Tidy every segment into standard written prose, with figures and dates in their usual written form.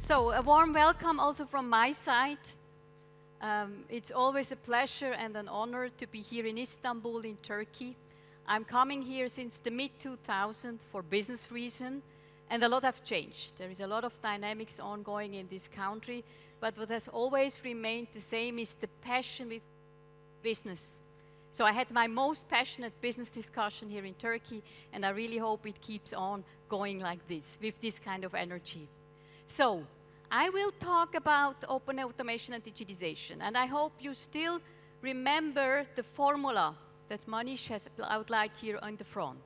So, a warm welcome also from my side. It's always a pleasure and an honor to be here in Istanbul, in Turkey. I'm coming here since the mid-2000s for business reasons, and a lot have changed. There is a lot of dynamics ongoing in this country, but what has always remained the same is the passion with business. So I had my most passionate business discussion here in Turkey, and I really hope it keeps on going like this, with this kind of energy. So, I will talk about open automation and digitization, and I hope you still remember the formula that Manish has outlined here on the front.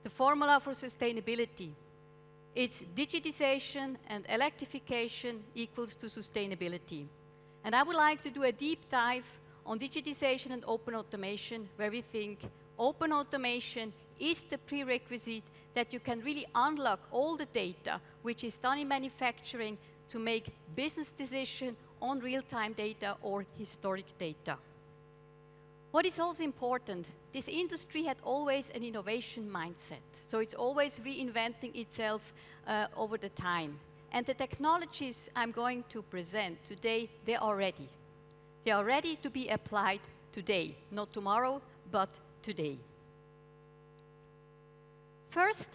The formula for sustainability. It's digitization and electrification equals to sustainability. And I would like to do a deep dive on digitization and open automation, where we think open automation is the prerequisite that you can really unlock all the data which is done in manufacturing to make business decisions on real-time data or historic data. What is also important, this industry had always an innovation mindset. So it's always reinventing itself over the time. And the technologies I'm going to present today, they are ready. They are ready to be applied today, not tomorrow, but today. First,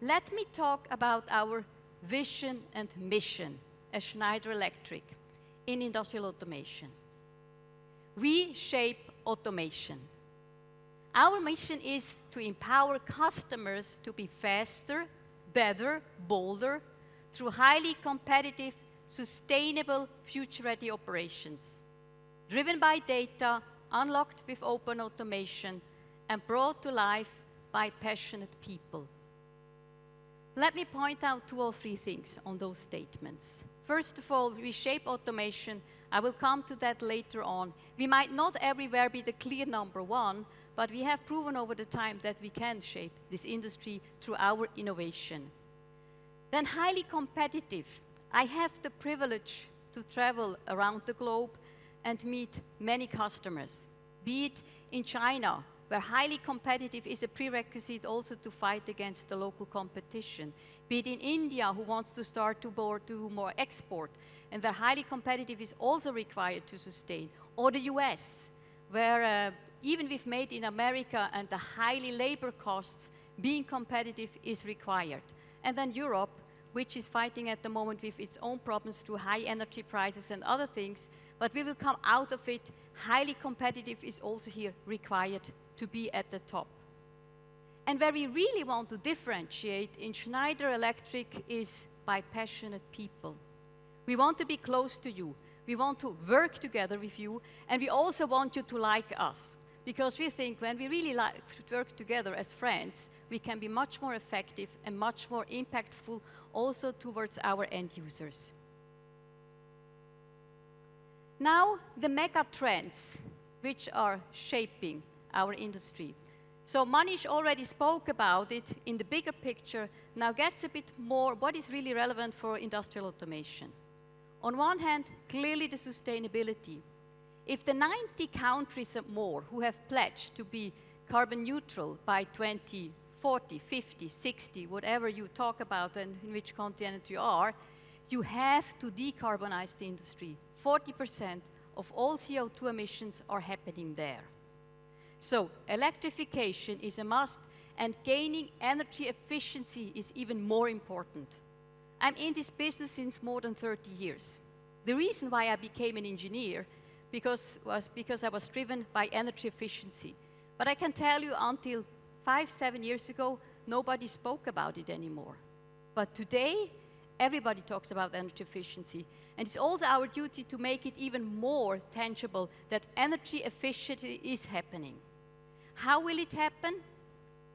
let me talk about our vision and mission as Schneider Electric in industrial automation. We shape automation. Our mission is to empower customers to be faster, better, bolder, through highly competitive, sustainable, future-ready operations, driven by data, unlocked with open automation, and brought to life by passionate people. Let me point out 2 or 3 things on those statements. First of all, we shape automation. I will come to that later on. We might not everywhere be the clear number 1, but we have proven over the time that we can shape this industry through our innovation. Then highly competitive. I have the privilege to travel around the globe and meet many customers, be it in China, where highly competitive is a prerequisite also to fight against the local competition. Be it in India, who wants to start to do more export, and where highly competitive is also required to sustain. Or the US, where even with Made in America and the highly labor costs, being competitive is required. And then Europe, which is fighting at the moment with its own problems through high energy prices and other things, but we will come out of it. Highly competitive is also here required to be at the top. And where we really want to differentiate in Schneider Electric is by passionate people. We want to be close to you. We want to work together with you, and we also want you to like us. Because we think when we really work together as friends, we can be much more effective and much more impactful also towards our end users. Now, the mega trends which are shaping our industry. So Manish already spoke about it in the bigger picture. Now gets a bit more what is really relevant for industrial automation. On one hand, clearly the sustainability. If the 90 countries and more who have pledged to be carbon neutral by 2040, 50, 60, whatever you talk about and in which continent you are, you have to decarbonize the industry. 40% of all CO2 emissions are happening there. So electrification is a must, and gaining energy efficiency is even more important. I'm in this business since more than 30 years. The reason why I became an engineer was because I was driven by energy efficiency. But I can tell you until 5-7 years ago, nobody spoke about it anymore. But today, everybody talks about energy efficiency. And it's also our duty to make it even more tangible that energy efficiency is happening. How will it happen?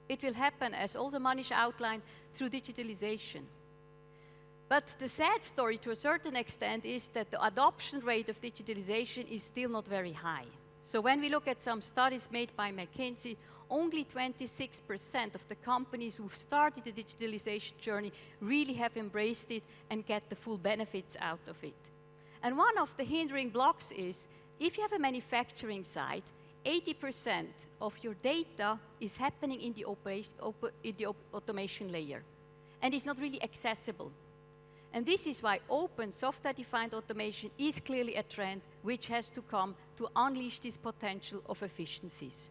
It will happen, as also Manish outlined, through digitalization. But the sad story to a certain extent is that the adoption rate of digitalization is still not very high. So when we look at some studies made by McKinsey, only 26% of the companies who've started the digitalization journey really have embraced it and get the full benefits out of it. And one of the hindering blocks is, if you have a manufacturing site, 80% of your data is happening in the automation layer, and it's not really accessible. And this is why open software-defined automation is clearly a trend which has to come to unleash this potential of efficiencies.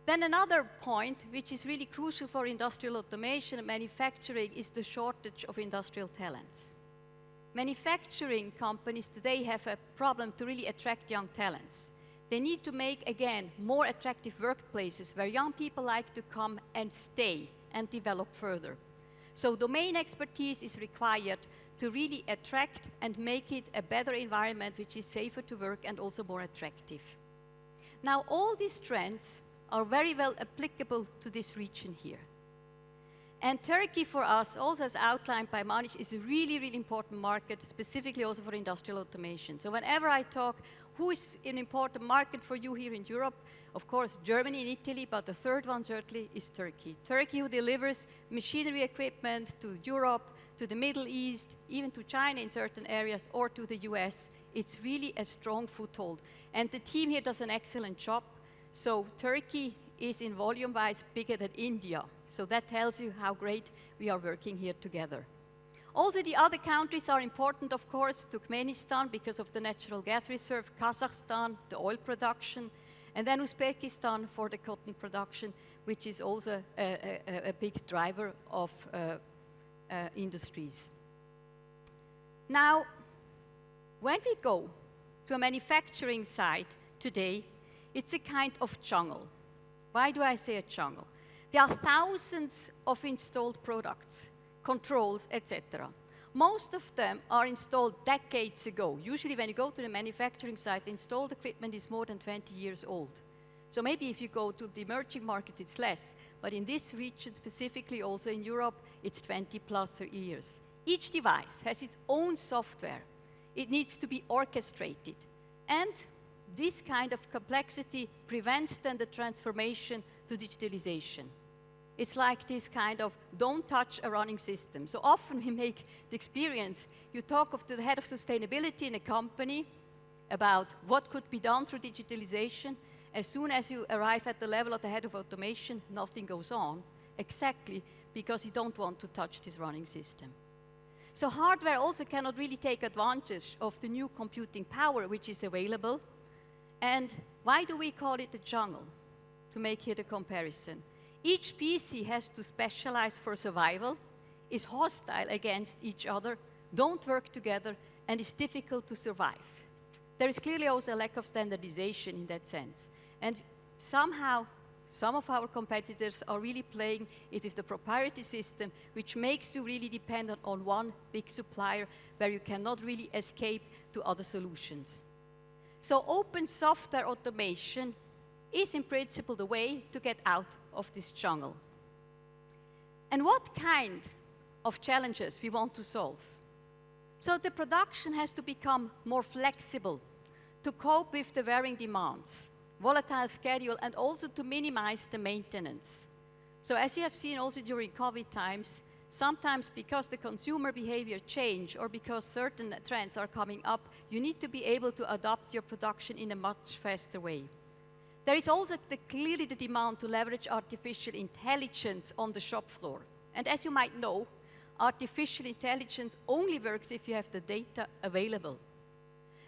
Then another point, which is really crucial for industrial automation and manufacturing, is the shortage of industrial talents. Manufacturing companies today have a problem to really attract young talents. They need to make, again, more attractive workplaces where young people like to come and stay and develop further. So domain expertise is required to really attract and make it a better environment which is safer to work and also more attractive. Now, all these trends are very well applicable to this region here. And Turkey for us, also as outlined by Manish, is a really, really important market, specifically also for industrial automation. So whenever I talk, who is an important market for you here in Europe? Of course, Germany and Italy, but the third one certainly is Turkey. Turkey, who delivers machinery equipment to Europe, to the Middle East, even to China in certain areas, or to the US. It's really a strong foothold. And the team here does an excellent job. So Turkey is in volume-wise bigger than India. So that tells you how great we are working here together. Also, the other countries are important, of course, Turkmenistan because of the natural gas reserve, Kazakhstan, the oil production, and then Uzbekistan for the cotton production, which is also a big driver of industries. Now, when we go to a manufacturing site today, it's a kind of jungle. Why do I say a jungle? There are thousands of installed products, controls, etc. Most of them are installed decades ago. Usually when you go to the manufacturing site, the installed equipment is more than 20 years old. So maybe if you go to the emerging markets, it's less. But in this region, specifically also in Europe, it's 20 plus years. Each device has its own software. It needs to be orchestrated. And this kind of complexity prevents then the transformation to digitalization. It's like this kind of don't touch a running system. So often we make the experience, you talk to the head of sustainability in a company about what could be done through digitalization. As soon as you arrive at the level of the head of automation, nothing goes on, exactly because you don't want to touch this running system. So hardware also cannot really take advantage of the new computing power which is available. And why do we call it a jungle? To make here the comparison. Each PC has to specialize for survival, is hostile against each other, don't work together, and is difficult to survive. There is clearly also a lack of standardization in that sense. And somehow, some of our competitors are really playing it with the proprietary system, which makes you really dependent on one big supplier where you cannot really escape to other solutions. So open software automation is in principle the way to get out of this jungle. And what kind of challenges we want to solve? So the production has to become more flexible to cope with the varying demands, volatile schedule, and also to minimize the maintenance. So as you have seen also during COVID times, sometimes because the consumer behavior change or because certain trends are coming up, you need to be able to adapt your production in a much faster way. There is also clearly the demand to leverage artificial intelligence on the shop floor. And as you might know, artificial intelligence only works if you have the data available.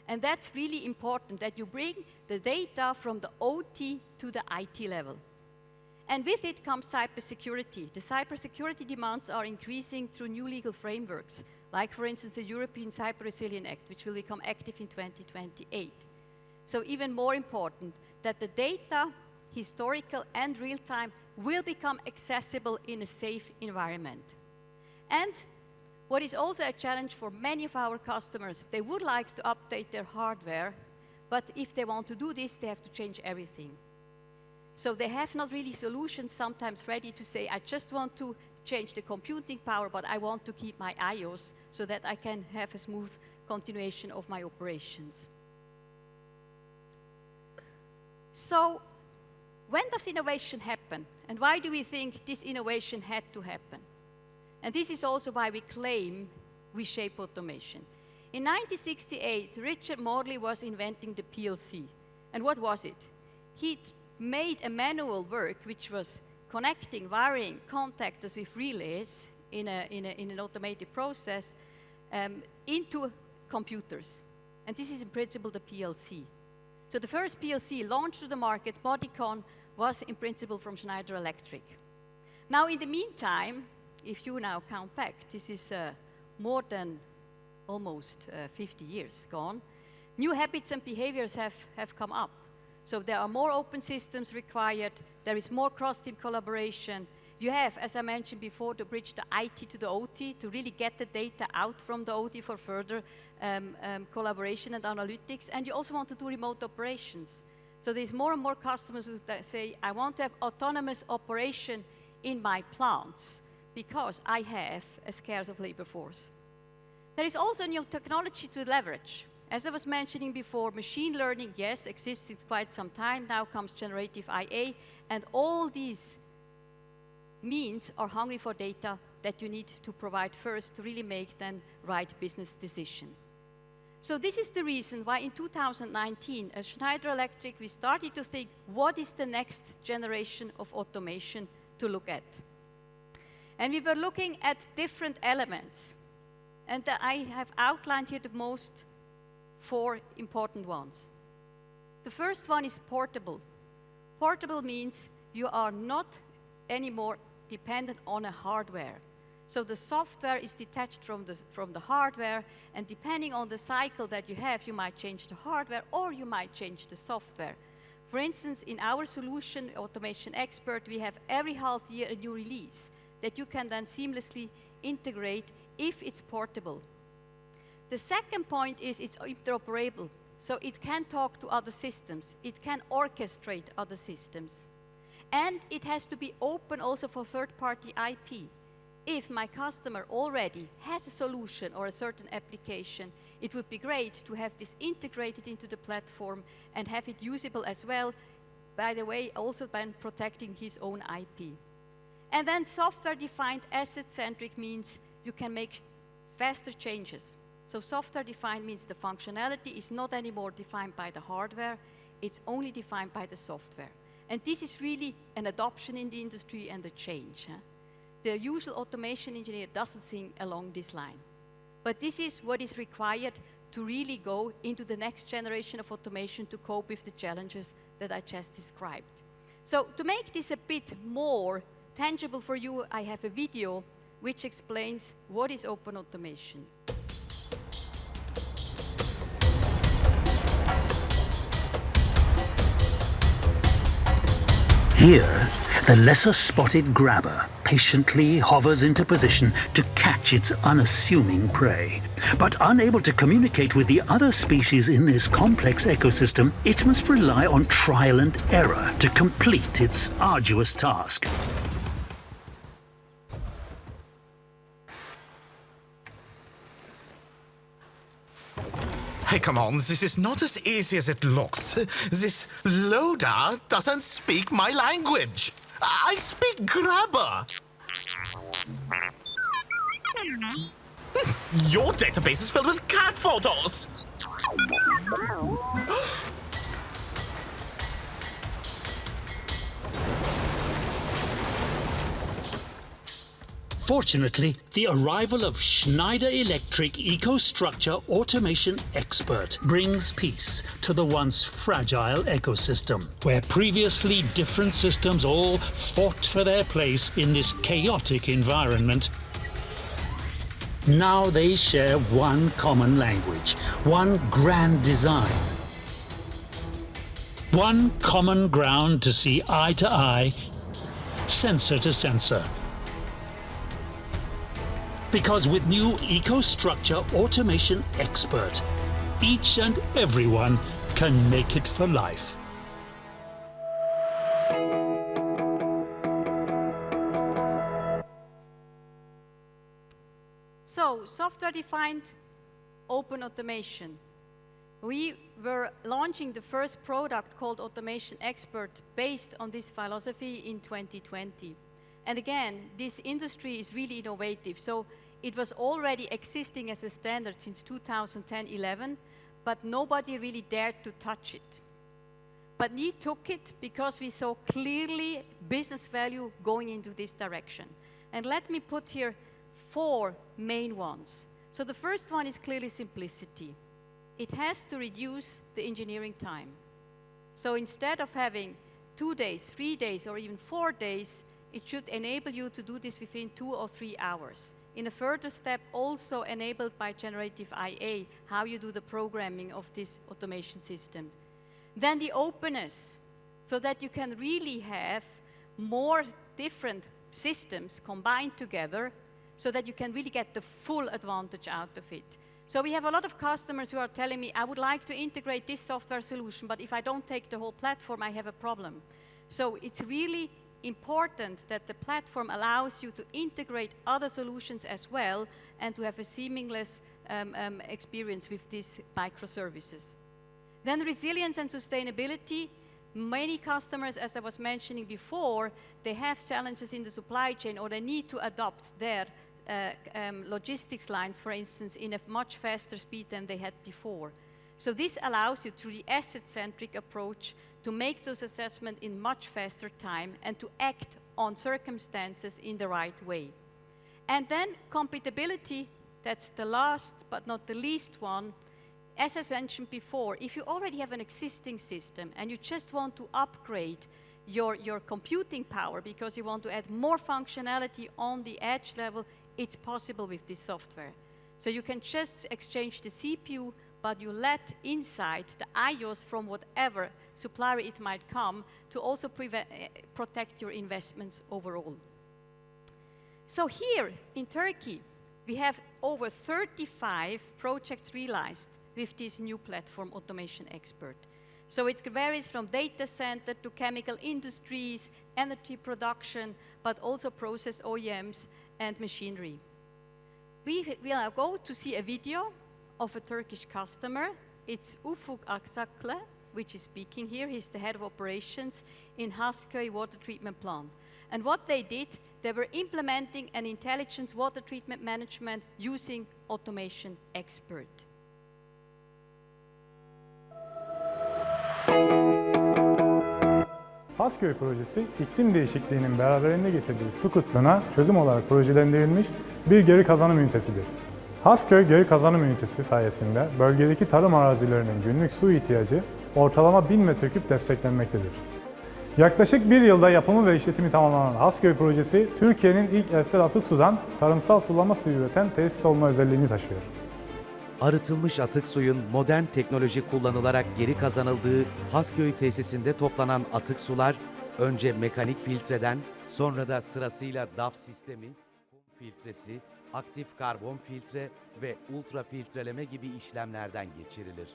And that's really important, that you bring the data from the OT to the IT level. And with it comes cybersecurity. The cybersecurity demands are increasing through new legal frameworks, like for instance the European Cyber Resilience Act, which will become active in 2028. So even more important, that the data, historical and real-time, will become accessible in a safe environment. And what is also a challenge for many of our customers, they would like to update their hardware, but if they want to do this, they have to change everything. So they have not really solutions sometimes ready to say, I just want to change the computing power, but I want to keep my iOS so that I can have a smooth continuation of my operations. So when does innovation happen? And why do we think this innovation had to happen? And this is also why we claim we shape automation. In 1968, Richard Morley was inventing the PLC. And what was it? He made a manual work which was connecting, wiring contactors with relays in an automated process. into computers. And this is in principle the PLC. So the first PLC launched to the market, Modicon, was in principle from Schneider Electric. Now in the meantime, if you now count back, this is more than almost 50 years gone, new habits and behaviors have come up. So there are more open systems required, there is more cross-team collaboration. You have, as I mentioned before, to bridge the IT to the OT to really get the data out from the OT for further collaboration and analytics. And you also want to do remote operations. So there's more and more customers who say, I want to have autonomous operation in my plants because I have a scarce of labor force. There is also new technology to leverage. As I was mentioning before, machine learning, yes, exists for quite some time. Now comes generative AI, and all these means are hungry for data that you need to provide first to really make then right business decision. So this is the reason why in 2019, as Schneider Electric, we started to think, what is the next generation of automation to look at? And we were looking at different elements. And I have outlined here the most 4 important ones. The first one is portable. Portable means you are not anymore dependent on a hardware. So the software is detached from the hardware, and depending on the cycle that you have, you might change the hardware or you might change the software. For instance, in our solution, Automation Expert, we have every half year a new release that you can then seamlessly integrate if it's portable. The second point is it's interoperable. So it can talk to other systems. It can orchestrate other systems. And it has to be open also for third-party IP. If my customer already has a solution or a certain application, it would be great to have this integrated into the platform and have it usable as well, by the way, also by protecting his own IP. And then software-defined asset-centric means you can make faster changes. So software-defined means the functionality is not anymore defined by the hardware, it's only defined by the software. And this is really an adoption in the industry and a change. The usual automation engineer doesn't think along this line. But this is what is required to really go into the next generation of automation to cope with the challenges that I just described. So to make this a bit more tangible for you, I have a video which explains what is open automation. Here, the lesser-spotted grabber patiently hovers into position to catch its unassuming prey. But unable to communicate with the other species in this complex ecosystem, it must rely on trial and error to complete its arduous task. Hey, come on, this is not as easy as it looks. This loader doesn't speak my language. I speak grabber. Your database is filled with cat photos. Fortunately, the arrival of Schneider Electric EcoStruxure Automation Expert brings peace to the once fragile ecosystem, where previously different systems all fought for their place in this chaotic environment. Now they share one common language, one grand design, one common ground to see eye to eye, sensor to sensor. Because with new EcoStruxure Automation Expert, each and everyone can make it for life. So, software-defined open automation. We were launching the first product called Automation Expert based on this philosophy in 2020. And again, this industry is really innovative. So it was already existing as a standard since 2010-11, but nobody really dared to touch it. But we took it because we saw clearly business value going into this direction. And let me put here 4 main ones. So the first one is clearly simplicity. It has to reduce the engineering time. So instead of having 2 days, 3 days, or even 4 days, it should enable you to do this within 2 or 3 hours. In a further step, also enabled by generative AI, how you do the programming of this automation system. Then the openness, so that you can really have more different systems combined together, so that you can really get the full advantage out of it. So we have a lot of customers who are telling me, I would like to integrate this software solution, but if I don't take the whole platform, I have a problem. So it's really important that the platform allows you to integrate other solutions as well and to have a seamless experience with these microservices. Then resilience and sustainability. Many customers, as I was mentioning before, they have challenges in the supply chain or they need to adopt their logistics lines, for instance, in a much faster speed than they had before. So this allows you, through the asset-centric approach, to make those assessments in much faster time and to act on circumstances in the right way. And then compatibility, that's the last but not the least one. As I mentioned before, if you already have an existing system and you just want to upgrade your computing power because you want to add more functionality on the edge level, it's possible with this software. So you can just exchange the CPU, but you let inside the iOS from whatever supplier it might come to also protect your investments overall. So here in Turkey, we have over 35 projects realized with this new platform, Automation Expert. So it varies from data center to chemical industries, energy production, but also process OEMs and machinery. We will now go to see a video of a Turkish customer. It's Ufuk Aksaklı, which is speaking here. He's the head of operations in Hasköy water treatment plant. And what they did, they were implementing an intelligent water treatment management using Automation Expert. Hasköy projesi, iklim değişikliğinin beraberinde getirdiği su kıtlığına çözüm olarak projelendirilmiş bir geri kazanım ünitesidir. Hasköy geri kazanım ünitesi sayesinde bölgedeki tarım arazilerinin günlük su ihtiyacı ortalama 1000 metreküp desteklenmektedir. Yaklaşık bir yılda yapımı ve işletimi tamamlanan Hasköy projesi, Türkiye'nin ilk evsel atık sudan tarımsal sulama suyu üreten tesis olma özelliğini taşıyor. Arıtılmış atık suyun modern teknoloji kullanılarak geri kazanıldığı Hasköy tesisinde toplanan atık sular önce mekanik filtreden sonra da sırasıyla DAF sistemi, kum filtresi, aktif karbon filtre ve ultra filtreleme gibi işlemlerden geçirilir.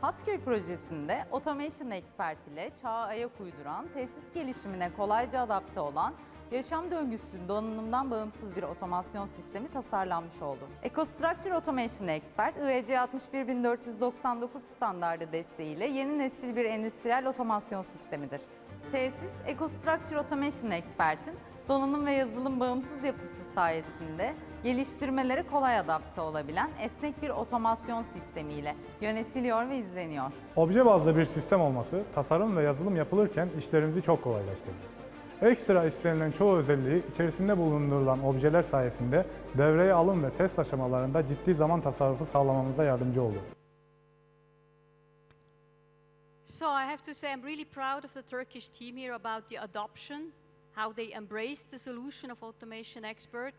Hasköy projesinde Automation Expert ile çağa ayak uyduran, tesis gelişimine kolayca adapte olan, yaşam döngüsü donanımdan bağımsız bir otomasyon sistemi tasarlanmış oldu. EcoStruxure Automation Expert, IEC 61499 standardı desteğiyle yeni nesil bir endüstriyel otomasyon sistemidir. Tesis, EcoStruxure Automation Expert'in donanım ve yazılım bağımsız yapısı sayesinde geliştirmelere kolay adapte olabilen esnek bir otomasyon sistemiyle yönetiliyor ve izleniyor. Obje bazlı bir sistem olması, tasarım ve yazılım yapılırken işlerimizi çok kolaylaştırdı. Ekstra istenilen çoğu özelliği içerisinde bulundurulan objeler sayesinde devreye alım ve test aşamalarında ciddi zaman tasarrufu sağlamamıza yardımcı oldu. So I have to say I'm really proud of the Turkish team here about the adoption, how they embraced the solution of Automation Expert.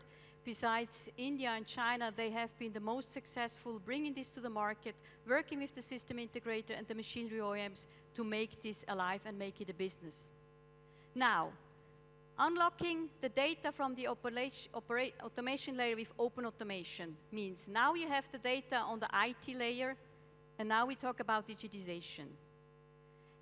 Besides India and China, they have been the most successful bringing this to the market, working with the system integrator and the machinery OEMs to make this alive and make it a business. Now, unlocking the data from the automation layer with open automation means now you have the data on the IT layer, and now we talk about digitization.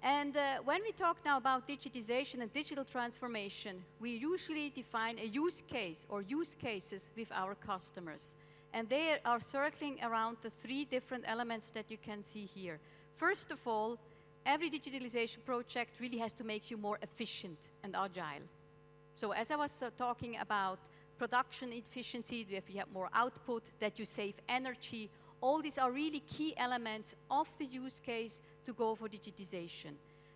And when we talk now about digitization and digital transformation, we usually define a use case or use cases with our customers. And they are circling around the 3 different elements that you can see here. First of all, every digitalization project really has to make you more efficient and agile. So as I was talking about production efficiency, if you have more output, that you save energy, all these are really key elements of the use case to go for digitization.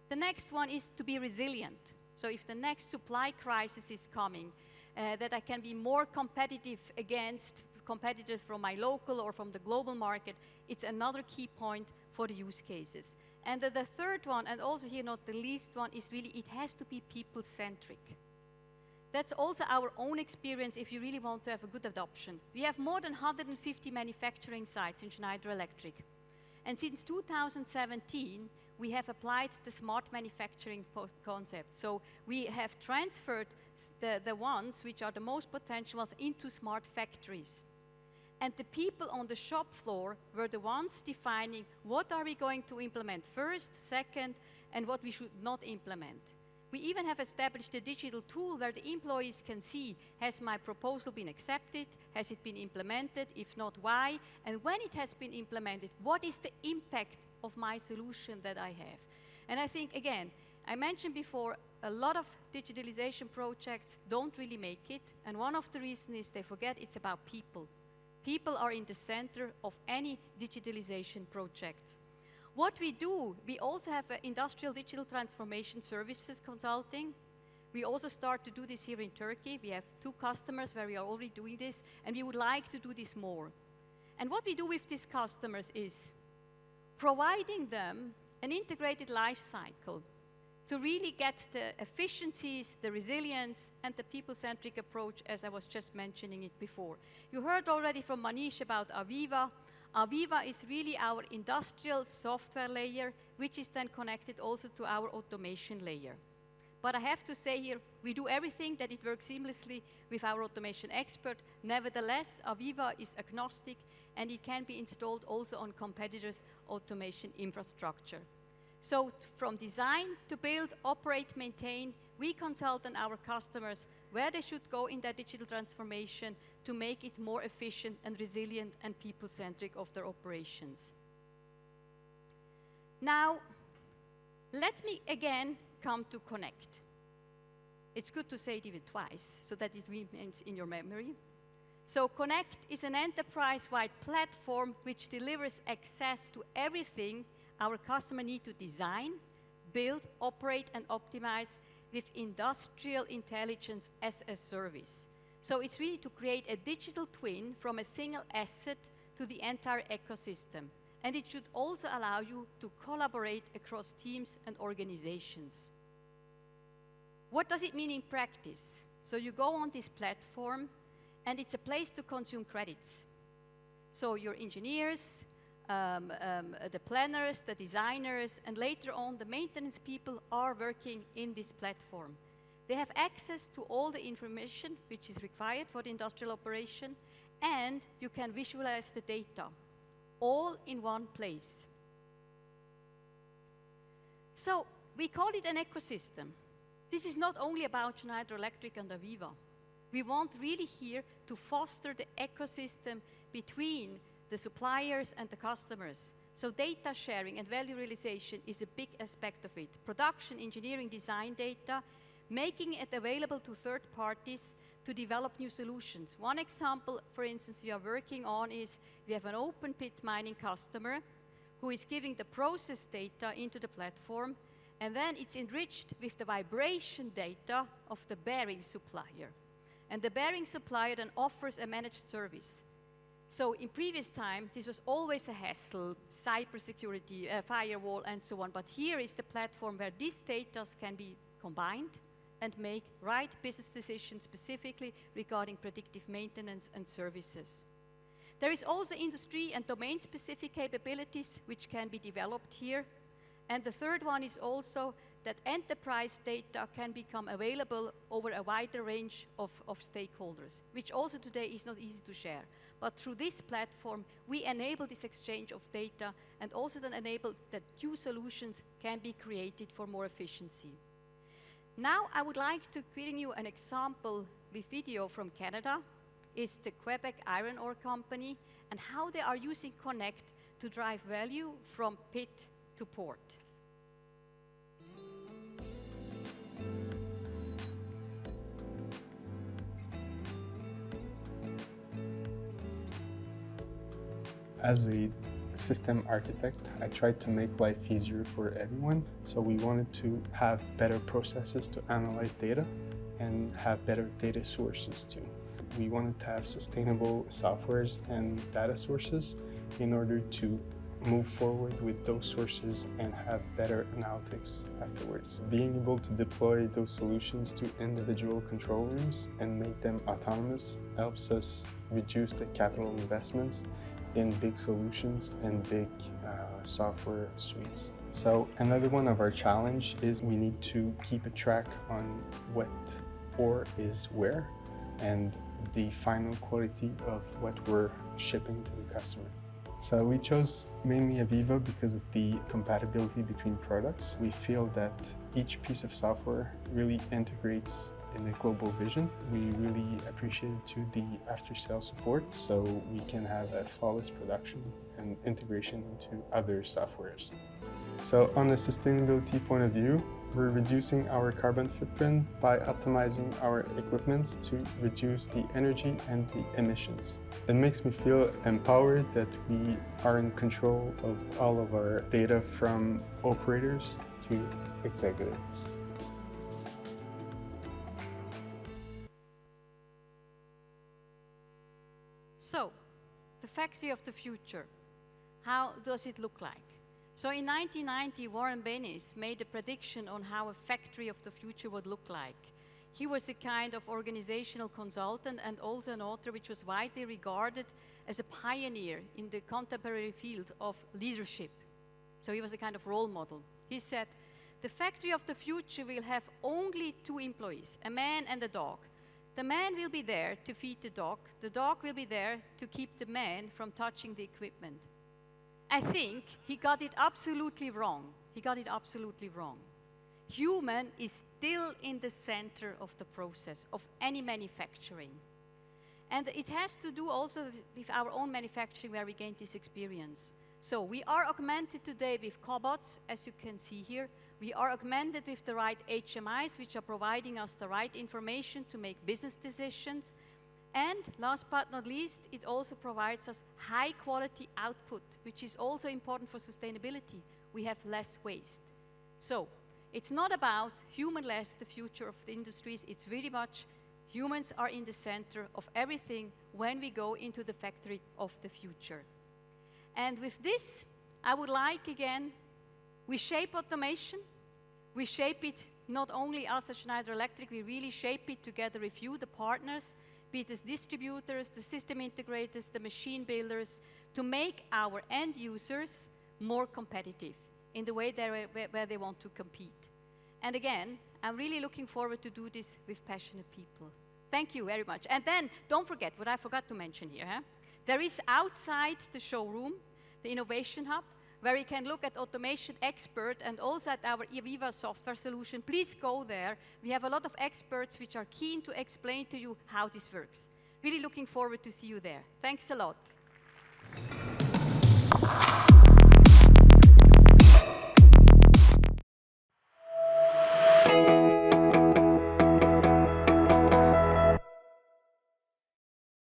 The next one is to be resilient. So if the next supply crisis is coming, that I can be more competitive against competitors from my local or from the global market. It's another key point for the use cases. And the third one, and also here not the least one, is really it has to be people-centric. That's also our own experience if you really want to have a good adoption. We have more than 150 manufacturing sites in Schneider Electric. And since 2017, we have applied the smart manufacturing concept. So we have transferred the ones which are the most potential ones into smart factories. And the people on the shop floor were the ones defining what are we going to implement first, second, and what we should not implement. We even have established a digital tool where the employees can see, has my proposal been accepted? Has it been implemented? If not, why? And when it has been implemented, what is the impact of my solution that I have? And I think, again, I mentioned before, a lot of digitalization projects don't really make it. And one of the reasons is they forget it's about people. People are in the center of any digitalization project. What we do, we also have industrial digital transformation services consulting. We also start to do this here in Turkey. We have 2 customers where we are already doing this, and we would like to do this more. And what we do with these customers is providing them an integrated life cycle to really get the efficiencies, the resilience, and the people-centric approach, as I was just mentioning it before. You heard already from Manish about Aviva. Aviva is really our industrial software layer, which is then connected also to our automation layer. But I have to say here, we do everything that it works seamlessly with our automation expert. Nevertheless, Aviva is agnostic, and it can be installed also on competitors' automation infrastructure. So from design to build, operate, maintain, we consult on our customers where they should go in their digital transformation to make it more efficient and resilient and people-centric of their operations. Now, let me again come to Connect. It's good to say it even twice so that it remains in your memory. So Connect is an enterprise-wide platform which delivers access to everything our customer need to design, build, operate, and optimize with industrial intelligence as a service. So it's really to create a digital twin from a single asset to the entire ecosystem. And it should also allow you to collaborate across teams and organizations. What does it mean in practice? So you go on this platform, and it's a place to consume credits. So your engineers, the planners, the designers, and later on the maintenance people are working in this platform. They have access to all the information which is required for the industrial operation, and you can visualize the data, all in one place. So we call it an ecosystem. This is not only about Schneider Electric and Aviva. We want really here to foster the ecosystem between the suppliers and the customers. So data sharing and value realization is a big aspect of it. Production, engineering, design data, making it available to third parties to develop new solutions. One example, for instance, we are working on is we have an open pit mining customer who is giving the process data into the platform, and then it's enriched with the vibration data of the bearing supplier. And the bearing supplier then offers a managed service. So in previous time, this was always a hassle, cybersecurity, firewall, and so on. But here is the platform where these data can be combined and make right business decisions specifically regarding predictive maintenance and services. There is also industry and domain-specific capabilities which can be developed here. And the third one is also that enterprise data can become available over a wider range of stakeholders, which also today is not easy to share. But through this platform, we enable this exchange of data and also then enable that new solutions can be created for more efficiency. Now I would like to bring you an example with video from Canada. It's the Quebec Iron Ore Company and how they are using Connect to drive value from pit to port. As a system architect, I tried to make life easier for everyone. So we wanted to have better processes to analyze data and have better data sources too. we wanted to have sustainable softwares and data sources in order to move forward with those sources and have better analytics afterwards. Being able to deploy those solutions to individual control rooms and make them autonomous helps us reduce the capital investments in big solutions and big software suites. So another one of our challenge is we need to keep a track on what ore is where and the final quality of what we're shipping to the customer. So we chose mainly Aviva because of the compatibility between products. We feel that each piece of software really integrates in the global vision. We really appreciate too the after-sales support so we can have a flawless production and integration into other softwares. So on a sustainability point of view, we're reducing our carbon footprint by optimizing our equipments to reduce the energy and the emissions. It makes me feel empowered that we are in control of all of our data from operators to executives. So, the factory of the future, how does it look like? So in 1990, Warren Bennis made a prediction on how a factory of the future would look like. He was a kind of organizational consultant and also an author which was widely regarded as a pioneer in the contemporary field of leadership. So he was a kind of role model. He said, the factory of the future will have only 2 employees, a man and a dog. The man will be there to feed the dog will be there to keep the man from touching the equipment. I think he got it absolutely wrong. Human is still in the center of the process of any manufacturing. And it has to do also with our own manufacturing where we gained this experience. So we are augmented today with cobots, as you can see here. We are augmented with the right HMIs, which are providing us the right information to make business decisions. And last but not least, it also provides us high quality output, which is also important for sustainability. We have less waste. So it's not about human-less, the future of the industries. It's very much humans are in the center of everything when we go into the factory of the future. And with this, I would like again, we shape automation. We shape it not only us at Schneider Electric, we really shape it together with you, the partners, be it the distributors, the system integrators, the machine builders, to make our end users more competitive in the way where they want to compete. And again, I'm really looking forward to do this with passionate people. Thank you very much. And then, don't forget what I forgot to mention here. There is outside the showroom, the Innovation Hub, where you can look at automation expert and also at our Aviva software solution. Please go there. We have a lot of experts which are keen to explain to you how this works. Really looking forward to see you there. Thanks a lot.